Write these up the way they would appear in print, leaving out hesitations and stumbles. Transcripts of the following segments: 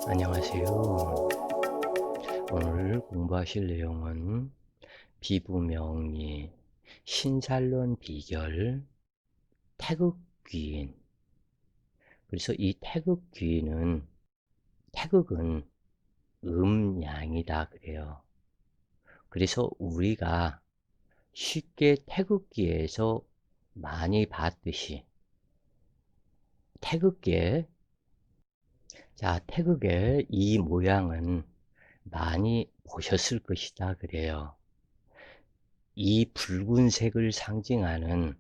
안녕하세요. 오늘 공부하실 내용은 비부명리, 신살론 비결, 태극귀인. 그래서 이 태극은 음양이다 그래요. 그래서 우리가 쉽게 태극기에서 많이 봤듯이 태극기에 태극의 이 모양은 많이 보셨을 것이다 그래요. 이 붉은색을 상징하는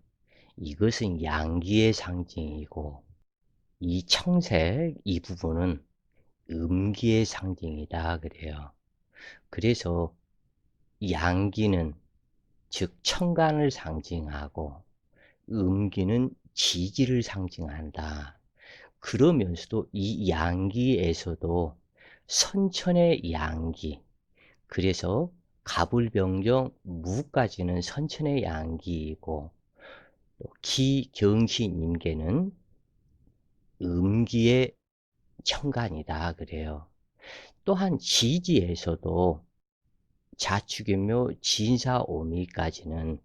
이것은 양기의 상징이고, 이 청색 이 부분은 음기의 상징이다 그래요. 그래서 양기는 즉 청간을 상징하고 음기는 지지를 상징한다. 그러면서도 이 양기에서도 선천의 양기, 그래서 갑을병정 무까지는 선천의 양기이고, 기경신 임계는 음기의 청간이다 그래요. 또한 지지에서도 자축인묘 진사오미까지는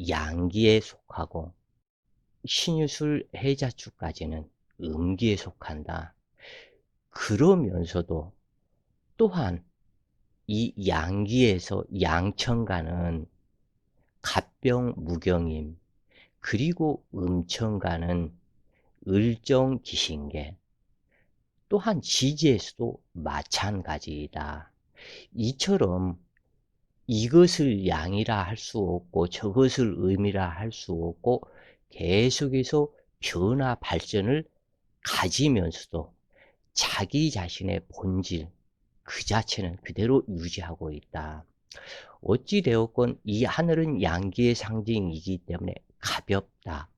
양기에 속하고, 신유술 해자축까지는 음기에 속한다. 그러면서도 또한 이 양기에서 양천간은 갑병 무경임, 그리고 음천간은 을정기신계, 또한 지지에서도 마찬가지이다. 이처럼 이것을 양이라 할 수 없고 저것을 음이라 할 수 없고 계속해서 변화 발전을 가지면서도 자기 자신의 본질 그 자체는 그대로 유지하고 있다. 어찌되었건 이 하늘은 양기의 상징이기 때문에 가볍다.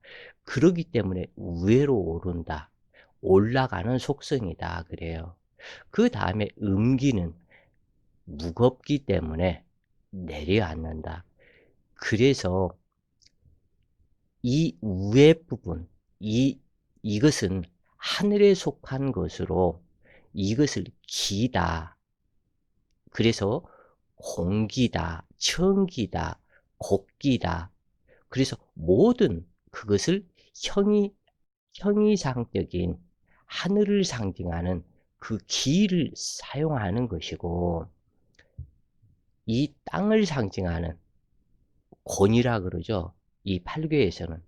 그러기 때문에 위로 오른다. 올라가는 속성이다 그래요. 그 다음에 음기는 무겁기 때문에 내려앉는다. 그래서 이 위에 부분, 이것은 하늘에 속한 것으로 이것을 기다. 그래서 공기다, 천기다, 곡기다. 그래서 모든 그것을 형이상적인 하늘을 상징하는 그 기를 사용하는 것이고, 이 땅을 상징하는 곤이라 그러죠. 이 팔괘에서는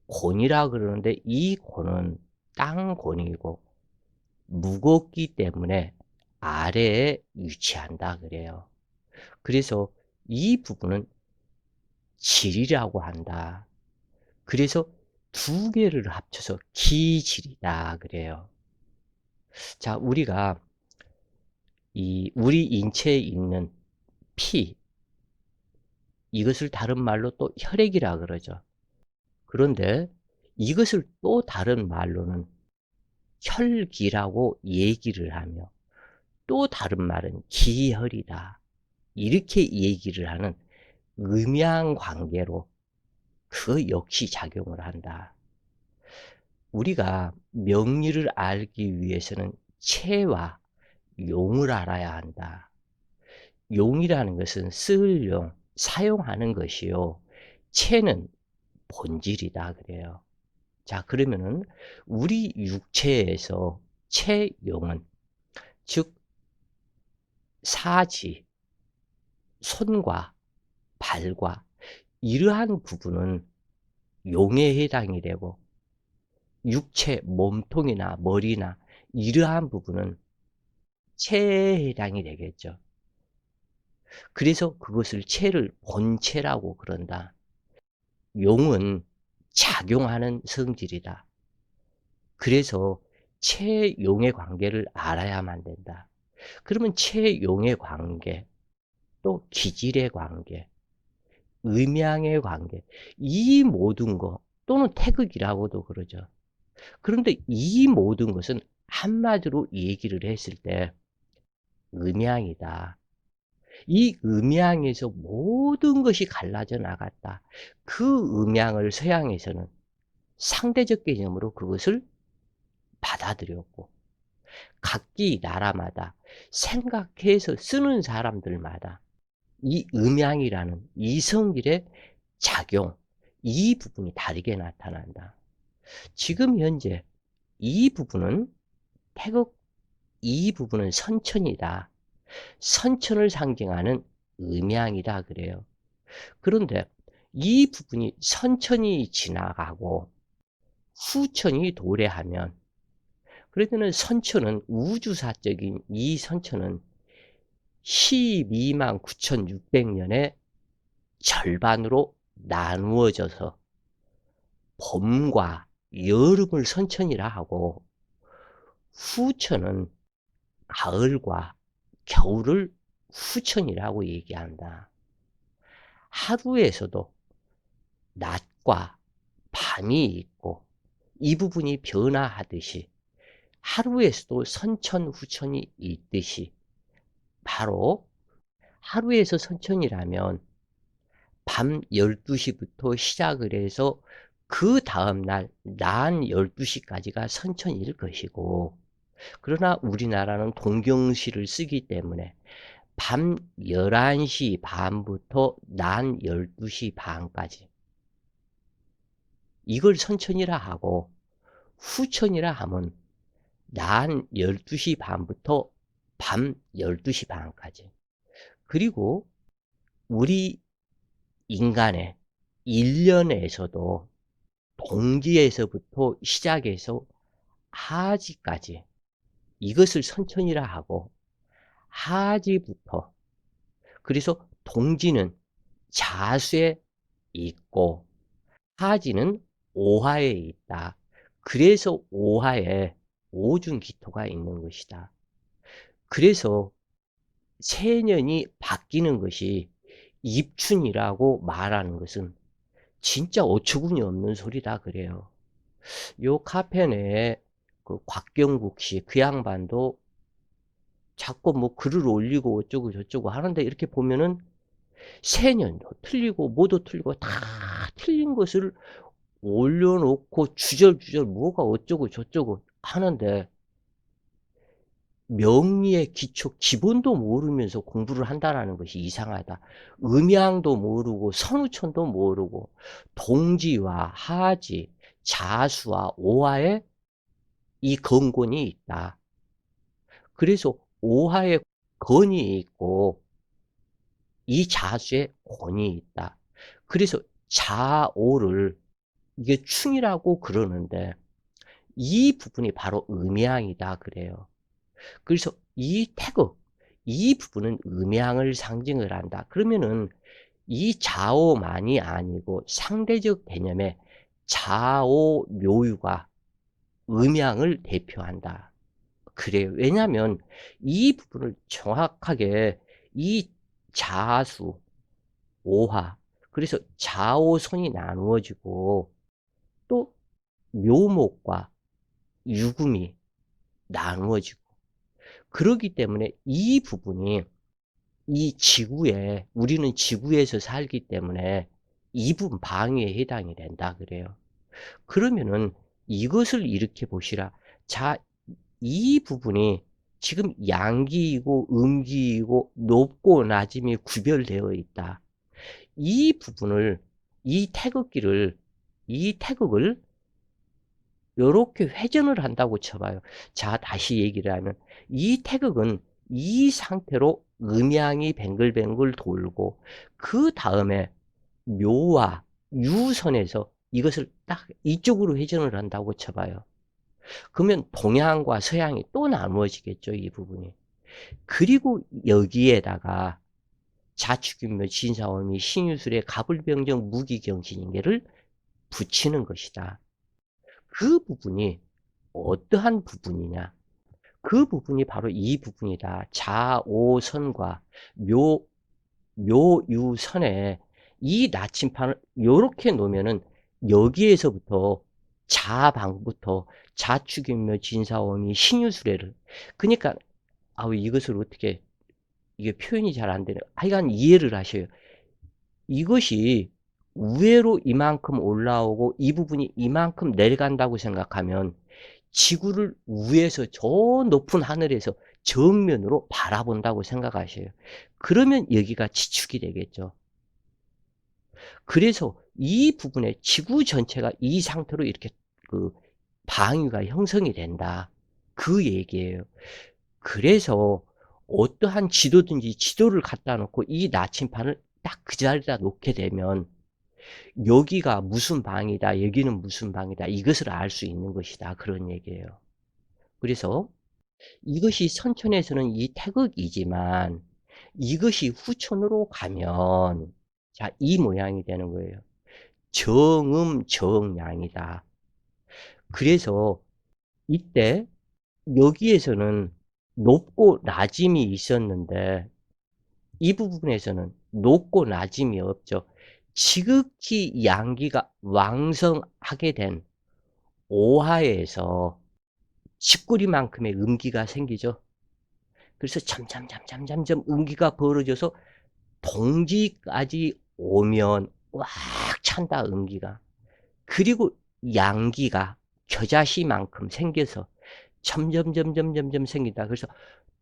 곤이라 그러는데, 이 곤은 땅곤이고 무겁기 때문에 아래에 위치한다 그래요. 그래서 이 부분은 질이라고 한다. 그래서 두 개를 합쳐서 기질이다 그래요. 자, 우리가 우리 인체에 있는 피, 이것을 다른 말로 또 혈액이라 그러죠. 그런데 이것을 또 다른 말로는 혈기라고 얘기를 하며, 또 다른 말은 기혈이다, 이렇게 얘기를 하는 음양 관계로 그 역시 작용을 한다. 우리가 명리를 알기 위해서는 체와 용을 알아야 한다. 용이라는 것은 쓸 용, 사용하는 것이요. 체는 본질이다 그래요. 자, 그러면은 우리 육체에서 체용은 즉 사지, 손과 발과 이러한 부분은 용에 해당이 되고, 육체, 몸통이나 머리나 이러한 부분은 체에 해당이 되겠죠. 그래서 그것을 체를 본체라고 그런다. 용은 작용하는 성질이다. 그래서 체용의 관계를 알아야만 된다. 그러면 체용의 관계, 또 기질의 관계, 음양의 관계, 이 모든 것 또는 태극이라고도 그러죠. 그런데 이 모든 것은 한마디로 얘기를 했을 때 음양이다. 이 음양에서 모든 것이 갈라져 나갔다. 그 음양을 서양에서는 상대적 개념으로 그것을 받아들였고, 각기 나라마다 생각해서 쓰는 사람들마다 이 음양이라는 이성질의 작용, 이 부분이 다르게 나타난다. 지금 현재 이 부분은 태극, 이 부분은 선천이다. 선천을 상징하는 음양이다 그래요. 그런데 이 부분이 선천이 지나가고 후천이 도래하면, 그러면은 선천은 우주사적인 이 선천은 12만 9,600년의 절반으로 나누어져서 봄과 여름을 선천이라 하고, 후천은 가을과 겨울을 후천이라고 얘기한다. 하루에서도 낮과 밤이 있고 이 부분이 변화하듯이 하루에서도 선천, 후천이 있듯이, 바로 하루에서 선천이라면 밤 12시부터 시작을 해서 그 다음날 낮 12시까지가 선천일 것이고, 그러나 우리나라는 동경시를 쓰기 때문에 밤 11시 반부터 낮 12시 반까지, 이걸 선천이라 하고, 후천이라 하면 낮 12시 반부터 밤 12시 반까지. 그리고 우리 인간의 1년에서도 동지에서부터 시작해서 하지까지, 이것을 선천이라 하고, 하지부터, 그래서 동지는 자수에 있고 하지는 오화에 있다. 그래서 오화에 오중기토가 있는 것이다. 그래서 새년이 바뀌는 것이 입춘이라고 말하는 것은 진짜 어처구니 없는 소리다 그래요. 요 카페 내에 그 곽경국 씨, 그 양반도 자꾸 뭐 글을 올리고 어쩌고 저쩌고 하는데, 이렇게 보면은 새년도 틀리고 뭐도 틀리고 다 틀린 것을 올려놓고 주절주절 뭐가 어쩌고 저쩌고 하는데, 명리의 기초 기본도 모르면서 공부를 한다는 것이 이상하다. 음양도 모르고 선우천도 모르고 동지와 하지, 자수와 오화에 이 건곤이 있다. 그래서 오화에 건이 있고 이 자수에 곤이 있다. 그래서 자오를 이게 충이라고 그러는데, 이 부분이 바로 음양이다 그래요. 그래서 이 태극, 이 부분은 음양을 상징을 한다. 그러면은 이 자오만이 아니고 상대적 개념의 자오 묘유가 음양을 대표한다 그래요. 왜냐하면 이 부분을 정확하게 이 자수, 오화, 그래서 자오선이 나누어지고 또 묘목과 유금이 나누어지고, 그러기 때문에 이 부분이 이 지구에, 우리는 지구에서 살기 때문에 이분 방위에 해당이 된다 그래요. 그러면은 이것을 이렇게 보시라. 자, 이 부분이 지금 양기이고 음기이고 높고 낮음이 구별되어 있다. 이 부분을, 이 태극기를, 이 태극을 요렇게 회전을 한다고 쳐봐요. 자, 다시 얘기를 하면 이 태극은 이 상태로 음양이 뱅글뱅글 돌고 그 다음에 묘와 유선에서 이것을 딱 이쪽으로 회전을 한다고 쳐봐요. 그러면 동양과 서양이 또 나누어지겠죠, 이 부분이. 그리고 여기에다가 자축인묘, 진사오미, 신유술의 가불병정, 무기경신인계를 붙이는 것이다. 그 부분이 어떠한 부분이냐? 그 부분이 바로 이 부분이다. 자오선과 묘유선에 이 나침판을 요렇게 놓으면은 여기에서부터 자방부터 자축인묘, 진사오미, 신유술회를, 그러니까 아우 이것을 어떻게, 이게 표현이 잘 안 되네. 하여간 이해를 하셔요. 이것이 위로 이만큼 올라오고 이 부분이 이만큼 내려간다고 생각하면 지구를 위에서 저 높은 하늘에서 정면으로 바라본다고 생각하셔요. 그러면 여기가 지축이 되겠죠. 그래서 이 부분에 지구 전체가 이 상태로 이렇게 그 방위가 형성이 된다. 그 얘기예요. 그래서 어떠한 지도든지 지도를 갖다 놓고 이 나침판을 딱 그 자리에다 놓게 되면 여기가 무슨 방이다, 여기는 무슨 방이다, 이것을 알 수 있는 것이다. 그런 얘기예요. 그래서 이것이 선천에서는 이 태극이지만 이것이 후천으로 가면 자, 이 모양이 되는 거예요. 정음정양이다. 그래서 이때 여기에서는 높고 낮음이 있었는데 이 부분에서는 높고 낮음이 없죠. 지극히 양기가 왕성하게 된 오하에서 집구리만큼의 음기가 생기죠. 그래서 점점 음기가 벌어져서 동지까지 오면 꽉 찬다, 음기가. 그리고 양기가 겨자씨만큼 생겨서 점점 생긴다. 그래서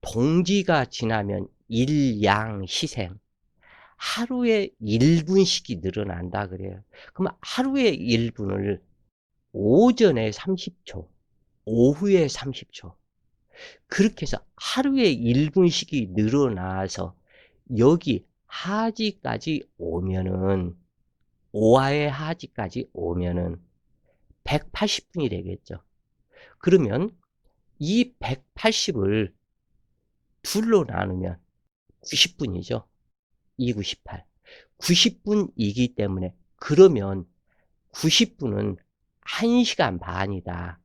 동지가 지나면 일양시생, 하루에 1분씩이 늘어난다 그래요. 그럼 하루에 1분을 오전에 30초, 오후에 30초, 그렇게 해서 하루에 1분씩이 늘어나서 여기 하지까지 오면은, 오하의 하지까지 오면은 180분이 되겠죠. 그러면 이 180을 둘로 나누면 90분이죠. 2, 98. 90분이기 때문에 그러면 90분은 1시간 반이다.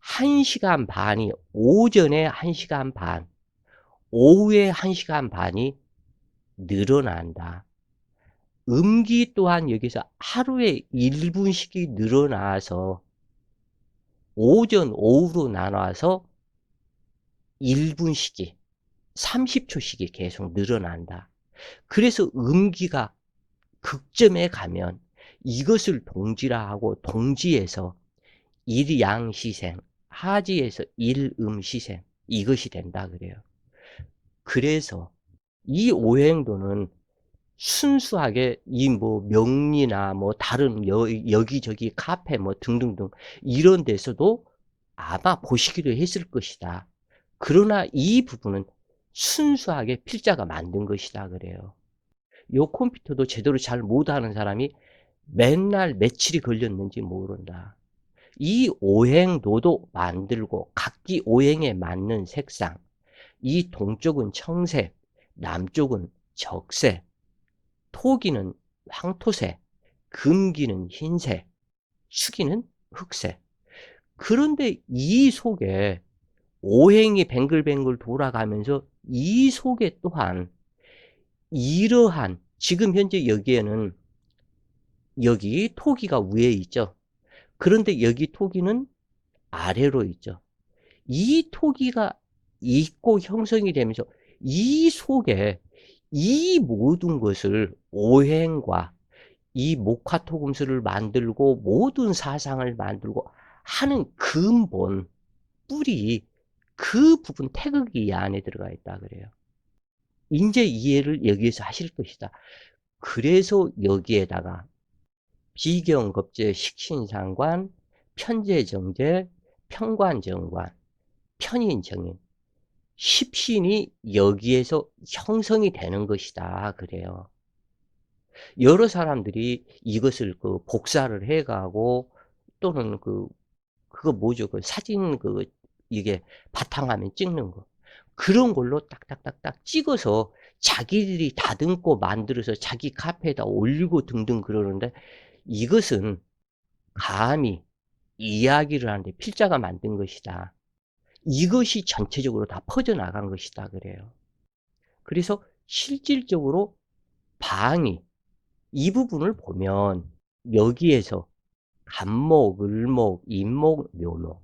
1시간 반이 오전에 1시간 반, 오후에 1시간 반이 늘어난다. 음기 또한 여기서 하루에 1분씩이 늘어나서 오전, 오후로 나눠서 1분씩이 30초씩이 계속 늘어난다. 그래서 음기가 극점에 가면 이것을 동지라 하고 동지에서 일양시생, 하지에서 일음시생, 이것이 된다 그래요. 그래서 이 오행도는 순수하게 이 뭐 명리나 뭐 다른 여기저기 카페 뭐 등등등 이런 데서도 아마 보시기도 했을 것이다. 그러나 이 부분은 순수하게 필자가 만든 것이다 그래요. 요 컴퓨터도 제대로 잘 못하는 사람이 맨날 며칠이 걸렸는지 모른다. 이 오행도도 만들고 각기 오행에 맞는 색상, 이 동쪽은 청색, 남쪽은 적색, 토기는 황토색, 금기는 흰색, 수기는 흑색. 그런데 이 속에 오행이 뱅글뱅글 돌아가면서 이 속에 또한 이러한 지금 현재 여기에는 여기 토기가 위에 있죠. 그런데 여기 토기는 아래로 있죠. 이 토기가 있고 형성이 되면서 이 속에 이 모든 것을 오행과 이 목화토금수를 만들고 모든 사상을 만들고 하는 근본, 뿌리, 그 부분 태극이 이 안에 들어가 있다 그래요. 이제 이해를 여기에서 하실 것이다. 그래서 여기에다가 비경겁제, 식신상관, 편제정제, 편관정관, 편인정인, 십신이 여기에서 형성이 되는 것이다 그래요. 여러 사람들이 이것을 그 복사를 해가고 또는 그거 뭐죠? 그 사진 이게 바탕화면 찍는 거. 그런 걸로 딱딱딱딱 찍어서 자기들이 다듬고 만들어서 자기 카페에다 올리고 등등 그러는데 이것은 감히 이야기를 하는데 필자가 만든 것이다. 이것이 전체적으로 다 퍼져나간 것이다 그래요. 그래서 실질적으로 방이 이 부분을 보면 여기에서 간목, 을목, 인목, 묘목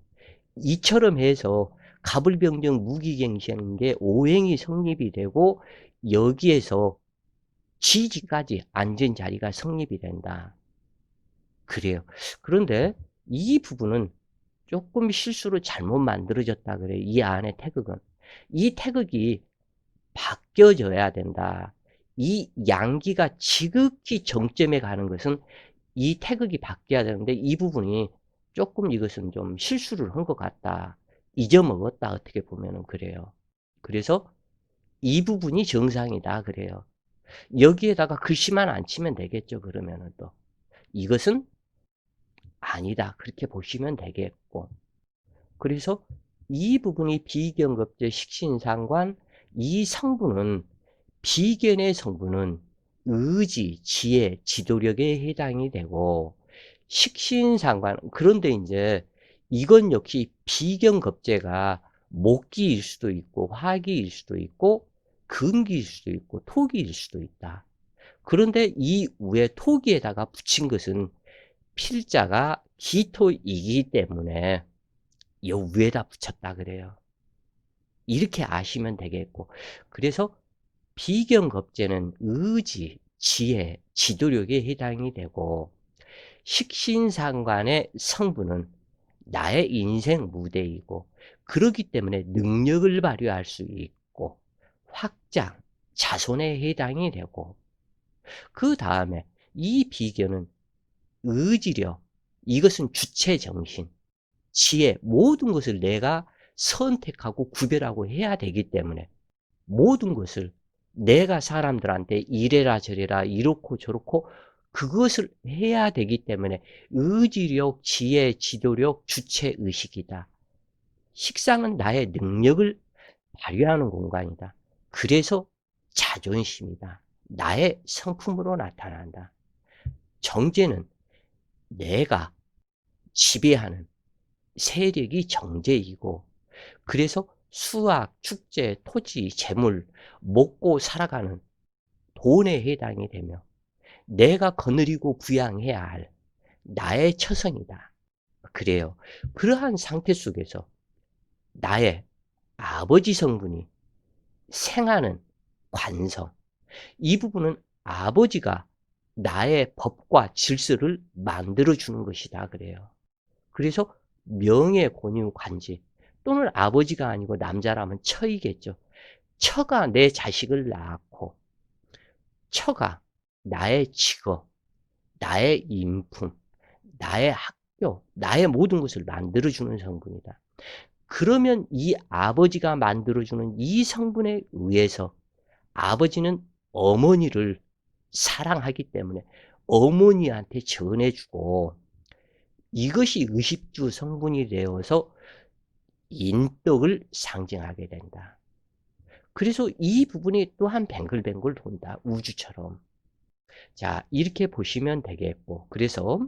이처럼 해서 갑을병정 무기갱신계 오행이 성립이 되고 여기에서 지지까지 앉은 자리가 성립이 된다. 그래요. 그런데 이 부분은 쪼끔 실수로 잘못 만들어졌다 그래요, 이 안에 태극은. 이 태극이 바뀌어져야 된다. 이 양기가 지극히 정점에 가는 것은 이 태극이 바뀌어야 되는데 이 부분이 쪼끔 이것은 좀 실수를 한 것 같다. 잊어먹었다 어떻게 보면은 그래요. 그래서 이 부분이 정상이다 그래요. 여기에다가 글씨만 안 치면 되겠죠 그러면은 또. 이것은 아니다 그렇게 보시면 되겠고. 그래서 이 부분이 비견급제 식신상관 이 성분은 비견의 성분은 의지, 지혜, 지도력에 해당이 되고 식신상관 그런데 인제 이건 역시 비견급제가 목기일 수도 있고 화기일 수도 있고 금기일 수도 있고 토기일 수도 있다. 그런데 이 위에 토기에다가 붙인 것은 필자가 기토이기 때문에 요 위에다 붙였다 그래요. 이렇게 아시면 되겠고 그래서 비견겁제는 의지, 지혜, 지도력에 해당이 되고 식신상관의 성분은 나의 인생 무대이고 그렇기 때문에 능력을 발휘할 수 있고 확장, 자손에 해당이 되고 그 다음에 이 비견은 의지력, 이것은 주체정신, 지혜 모든 것을 내가 선택하고 구별하고 해야 되기 때문에 모든 것을 내가 사람들한테 이래라 저래라 이렇고 저렇고 그것을 해야 되기 때문에 의지력, 지혜, 지도력, 주체의식이다. 식상은 나의 능력을 발휘하는 공간이다. 그래서 자존심이다. 나의 성품으로 나타난다. 정제는 내가 지배하는 세력이 정제이고 그래서 수학, 축제, 토지, 재물, 먹고 살아가는 돈에 해당이 되며 내가 거느리고 부양해야 할 나의 처성이다. 그래요. 그러한 상태 속에서 나의 아버지 성분이 생하는 관성, 이 부분은 아버지가 나의 법과 질서를 만들어주는 것이다. 그래요. 그래서 명예, 권유, 관지 또는 아버지가 아니고 남자라면 처이겠죠. 처가 내 자식을 낳았고 처가 나의 직업, 나의 인품, 나의 학교, 나의 모든 것을 만들어주는 성분이다. 그러면 이 아버지가 만들어주는 이 성분에 의해서 아버지는 어머니를 사랑하기 때문에 어머니한테 전해주고 이것이 의식주 성분이 되어서 인덕을 상징하게 된다. 그래서 이 부분이 또한 뱅글뱅글 돈다. 우주처럼. 자, 이렇게 보시면 되겠고. 그래서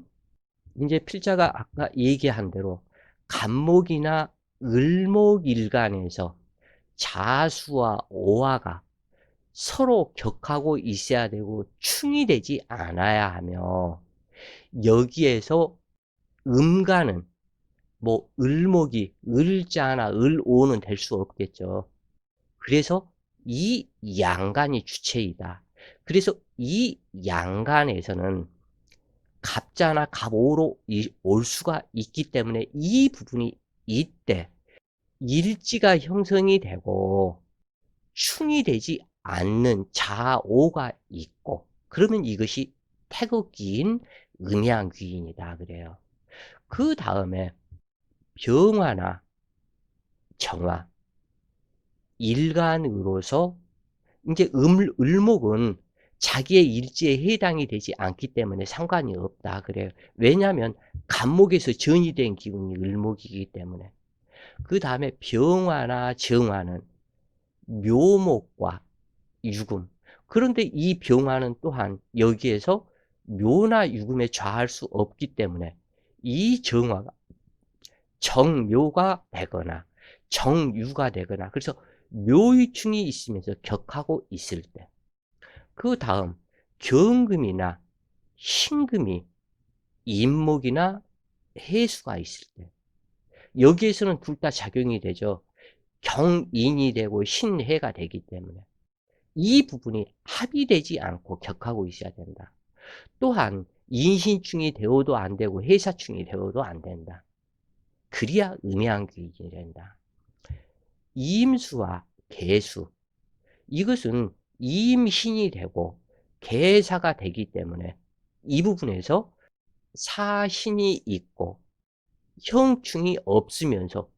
이제 필자가 아까 얘기한 대로 간목이나 을목일간에서 자수와 오화가 서로 격하고 있어야 되고 충이 되지 않아야 하며 여기에서 음간은 뭐 을목이 을자나 을오는 될 수 없겠죠. 그래서 이 양간이 주체이다. 그래서 이 양간에서는 갑자나 갑오로 올 수가 있기 때문에 이 부분이 이때 일지가 형성이 되고 충이 되지 않는 자오가 있고 그러면 이것이 태극기인 음양귀인이다 그래요. 그 다음에 병화나 정화, 일간으로서 이제 을목은 자기의 일지에 해당이 되지 않기 때문에 상관이 없다 그래요. 왜냐하면 간목에서 전이된 기운이 을목이기 때문에. 그 다음에 병화나 정화는 묘목과 유금. 그런데 이 병화는 또한 여기에서 묘나 유금에 좌할 수 없기 때문에 이 정화가 정묘가 되거나 정유가 되거나 그래서 묘유충이 있으면서 격하고 있을 때 그 다음 경금이나 신금이 인목이나 해수가 있을 때 여기에서는 둘 다 작용이 되죠. 경인이 되고 신해가 되기 때문에 이 부분이 합의되지 않고 격하고 있어야 된다. 또한 인신충이 되어도 안 되고 해사충이 되어도 안 된다. 그래야 음양귀인이 된다. 이임수와 계수, 이것은 이임신이 되고 계사가 되기 때문에 이 부분에서 사신이 있고 형충이 없으면서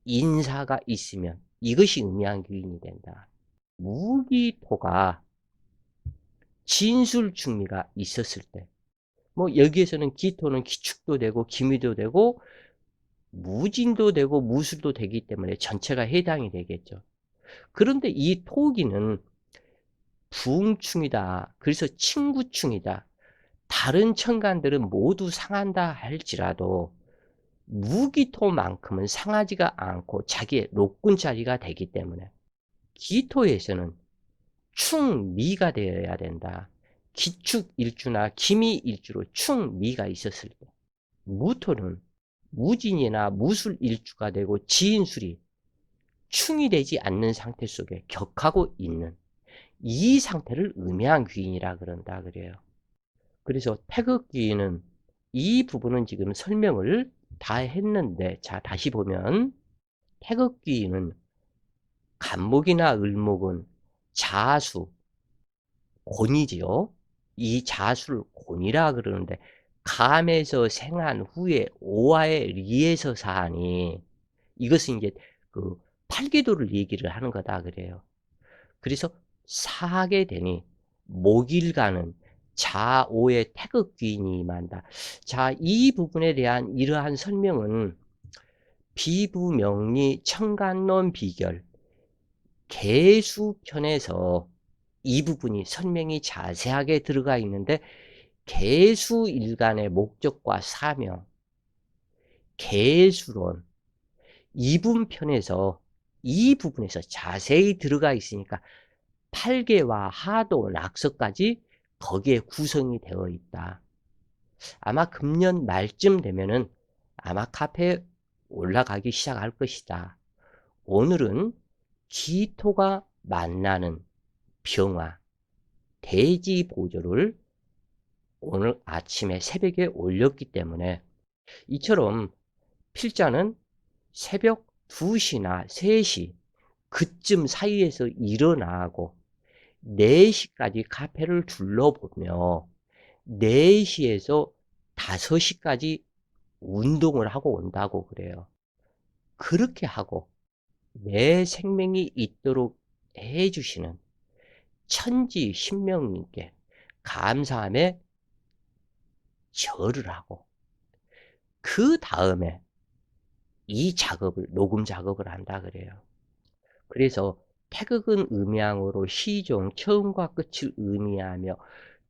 인사가 있으면 이것이 음양귀인이 된다. 무기토가 진술충미가 있었을 때, 뭐 여기에서는 기토는 기축도 되고 기미도 되고 무진도 되고 무술도 되기 때문에 전체가 해당이 되겠죠. 그런데 이 토기는 부흥충이다. 그래서 친구충이다. 다른 천간들은 모두 상한다 할지라도 무기토만큼은 상하지가 않고 자기의禄군 자리가 되기 때문에 기토에서는 충미가 되어야 된다. 기축일주나 기미일주로 충미가 있었을 때, 무토는 무진이나 무술일주가 되고 지인술이 충이 되지 않는 상태 속에 격하고 있는 이 상태를 음양귀인이라 그런다 그래요. 그래서 태극귀인은 이 부분은 지금 설명을 다 했는데, 자 다시 보면 태극귀인은 간목이나 을목은 자수, 곤이지요. 이 자수를 곤이라 그러는데 감에서 생한 후에 오화의 리에서 사하니 이것은 이제 그 팔기도를 얘기를 하는 거다 그래요. 그래서 사하게 되니 목일가는 자오의 태극귀인이 임한다. 자, 이 부분에 대한 이러한 설명은 비부명리 청간론 비결 계수편에서 이 부분이 설명이 자세하게 들어가 있는데, 계수일간의 목적과 사명, 계수론, 이분편에서 이 부분에서 자세히 들어가 있으니까 팔계와 하도, 낙서까지 거기에 구성이 되어 있다. 아마 금년 말쯤 되면은 아마 카페에 올라가기 시작할 것이다. 오늘은 기토가 만나는 병화, 대지보조를 오늘 아침에 새벽에 올렸기 때문에 이처럼 필자는 새벽 2시나 3시 그쯤 사이에서 일어나고 4시까지 카페를 둘러보며 4시에서 5시까지 운동을 하고 온다고 그래요. 그렇게 하고 내 생명이 있도록 해주시는 천지 신명님께 감사함에 절을 하고 그 다음에 이 작업을, 녹음 작업을 한다 그래요. 그래서 태극은 음양으로 시종 처음과 끝을 의미하며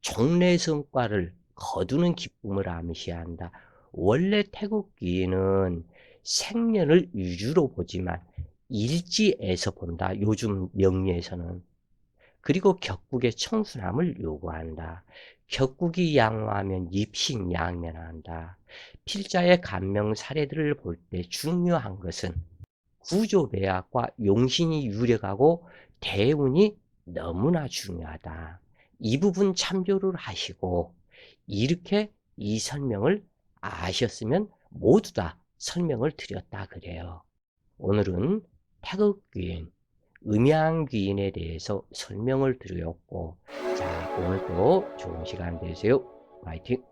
종래성과를 거두는 기쁨을 암시한다. 원래 태극기는 생년을 유주로 보지만 일지에서 본다. 요즘 명리에서는. 그리고 격국의 청순함을 요구한다. 격국이 양호하면 입신양면한다. 필자의 감명 사례들을 볼 때 중요한 것은 구조배합과 용신이 유력하고 대운이 너무나 중요하다. 이 부분 참조를 하시고 이렇게 이 설명을 아셨으면 모두 다 설명을 드렸다 그래요. 오늘은 태극귀인, 음양귀인에 대해서 설명을 드렸고, 자, 오늘도 좋은 시간 되세요. 화이팅!